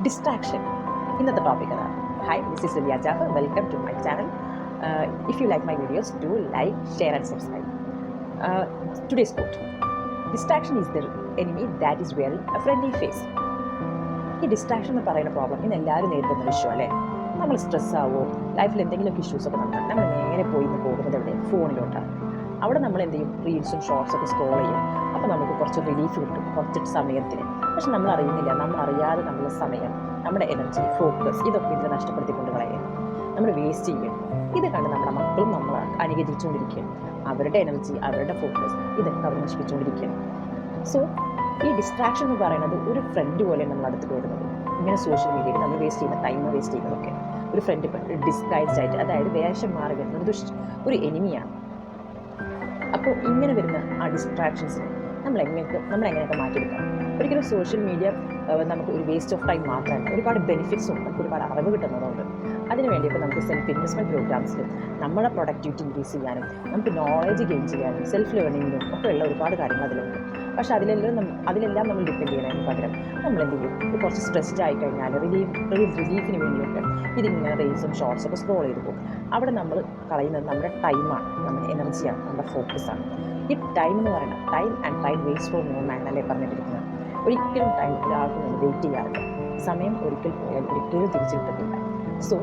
Distraction. ഇന്നത്തെ topic അതാണ്. Hi, this is Divya Jaffer. Welcome to my channel. If you like my videos, do like, share and subscribe. Today's quote. Distraction is the enemy that is wearing a friendly face. ഈ distraction എന്ന് പറയുന്ന problem ഇന്ന് എല്ലാവരും നേരിടുന്ന issue അല്ലേ. നമ്മൾ stress ആവോ, ലൈഫിൽ എന്തെങ്കിലുമൊക്കെ ഇഷ്യൂസൊക്കെ വന്നാൽ നമ്മൾ നേരെ പോയി പോകുന്നത് എവിടെ? ഫോണിലോട്ടാണ്. അവിടെ നമ്മൾ എന്ത് ചെയ്യും? റീൽസും ഷോർട്സൊക്കെ സ്ക്രോൾ ചെയ്യും. അപ്പോൾ നമുക്ക് കുറച്ച് റിലീഫ് കിട്ടും കുറച്ച് സമയത്തിന്. പക്ഷെ നമ്മൾ അറിയുന്നില്ല, നമ്മൾ അറിയാതെ നമ്മുടെ സമയം, നമ്മുടെ എനർജി, ഫോക്കസ് ഇതൊക്കെ ഇതിൽ നഷ്ടപ്പെടുത്തിക്കൊണ്ട് കളയുക, നമ്മൾ വേസ്റ്റ് ചെയ്യും. ഇത് കണ്ട് നമ്മുടെ മക്കളും നമ്മൾ അനുകരിച്ചുകൊണ്ടിരിക്കുകയും അവരുടെ എനർജി, അവരുടെ ഫോക്കസ് ഇതൊക്കെ അവർ നശിപ്പിച്ചുകൊണ്ടിരിക്കുകയാണ്. സോ ഈ ഡിസ്ട്രാക്ഷൻ എന്ന് പറയുന്നത് ഒരു ഫ്രണ്ട് പോലെ നമ്മൾ അടുത്ത് വരുന്നത്. ഇങ്ങനെ സോഷ്യൽ മീഡിയയിൽ നമ്മൾ വേസ്റ്റ് ചെയ്യുന്ന ടൈം വേസ്റ്റ് ചെയ്യുന്നതൊക്കെ ഒരു ഫ്രണ്ട് ഡിസ്ഗൈസ്ഡ് ആയിട്ട്, അതായത് വേഷം മാറി വരുന്നത് ഒരു എനിമിയാണ്. അപ്പോൾ ഇങ്ങനെ വരുന്ന ആ ഡിസ്ട്രാക്ഷൻസിനെ നമ്മൾ എങ്ങനെയൊക്കെ മാറ്റിയെടുക്കാം? ഒരിക്കലും സോഷ്യൽ മീഡിയ നമുക്ക് ഒരു വേസ്റ്റ് ഓഫ് ടൈം മാത്രമല്ല, ഒരുപാട് ബെനിഫിറ്റ്സും നമുക്ക് ഒരുപാട് അറിവ് കിട്ടുന്നതുകൊണ്ട് അതിന് വേണ്ടിയിട്ട് നമുക്ക് സെൽഫ് ഇൻവെസ്റ്റ്മെൻറ്റ് പ്രോഗ്രാംസിലും നമ്മളെ പ്രൊഡക്ടിവിറ്റി ഇൻക്രീസ് ചെയ്യാനും നമുക്ക് നോളജ് ഗെയിൻ ചെയ്യാനും സെൽഫ് ലേണിങ്ങിനും ഒക്കെ ഉള്ള ഒരുപാട് കാര്യങ്ങൾ അതിലുണ്ട്. പക്ഷേ അതിലെല്ലാം നമ്മൾ ഡിപ്പെൻഡ് ചെയ്യുന്നതിന് പകരം നമ്മൾ എന്ത് ചെയ്യും? കുറച്ച് സ്ട്രെസ്ഡ് ആയി കഴിഞ്ഞാൽ റിലീഫിന് വേണ്ടിയിട്ട് ഇതിങ്ങനെ റീൽസും ഷോർട്സൊക്കെ സ്ക്രോൾ ചെയ്ത് പോകും. അവിടെ നമ്മൾ കളയുന്നത് നമ്മുടെ ടൈമാണ്, നമ്മുടെ എനർജിയാണ്, നമ്മുടെ ഫോക്കസാണ്. ഈ ടൈം എന്ന് പറയുന്നത് time and time waste for no man അല്ലേ പറഞ്ഞിട്ടിരിക്കുന്നത്. ഒരിക്കലും ടൈം ഒരാൾക്ക് നമ്മൾ വെയിറ്റ് ചെയ്യാറില്ല. സമയം ഒരിക്കൽ പോയാൽ ഒരിക്കലും തിരിച്ചു കിട്ടത്തില്ല. So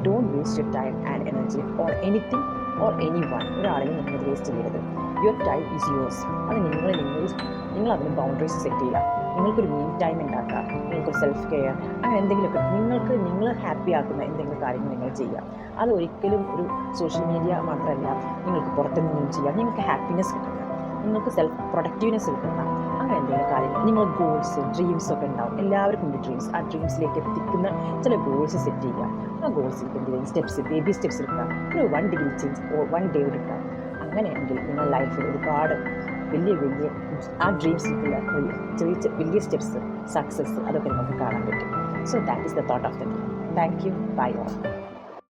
don't waste your time and energy or anything or any one. ഒരാളെയും നിങ്ങൾ വേസ്റ്റ് ചെയ്യരുത്. Your time is yours. അത് നിങ്ങൾ അതിന് ബൗണ്ടറീസ് സെറ്റ് ചെയ്യുക. നിങ്ങൾക്കൊരു മീ ടൈം ഉണ്ടാക്കുക, നിങ്ങൾക്കൊരു സെൽഫ് കെയർ, അങ്ങനെ എന്തെങ്കിലുമൊക്കെ നിങ്ങൾ ഹാപ്പി ആക്കുന്ന എന്തെങ്കിലും കാര്യങ്ങൾ നിങ്ങൾ ചെയ്യുക. അത് ഒരിക്കലും ഒരു സോഷ്യൽ മീഡിയ മാത്രമല്ല, നിങ്ങൾക്ക് പുറത്തു നിന്നും ചെയ്യാം. നിങ്ങൾക്ക് ഹാപ്പിനെസ് കിട്ടുന്ന, നിങ്ങൾക്ക് സെൽഫ് പ്രൊഡക്റ്റീവ്നെസ് കിട്ടുന്ന അങ്ങനെ എന്തെങ്കിലും കാര്യങ്ങൾ, നിങ്ങൾ ഗോൾസ് ഡ്രീംസൊക്കെ ഉണ്ടാവും. എല്ലാവർക്കും ഉണ്ട് ഡ്രീംസ്. ആ ഡ്രീംസിലേക്ക് എത്തിക്കുന്ന ചില ഗോൾസ് സെറ്റ് ചെയ്യുക. ആ ഗോൾസിലേക്ക് എന്തെങ്കിലും സ്റ്റെപ്സ്, ബേബി സ്റ്റെപ്സ് എടുക്കുക. ഒരു 1 ഡിഗ്രി ചേഞ്ച് ഓർ 1 ഡേ എടുക്കുക. അങ്ങനെയാണെങ്കിൽ നിങ്ങൾ ലൈഫിൽ ഒരുപാട് വലിയ ആ ഡ്രീംസിലേക്കുള്ള വലിയ സ്റ്റെപ്സ്, സക്സസ് അതൊക്കെ നമുക്ക് കാണാൻ പറ്റും. So that is the thought of the day. Thank you. Bye all.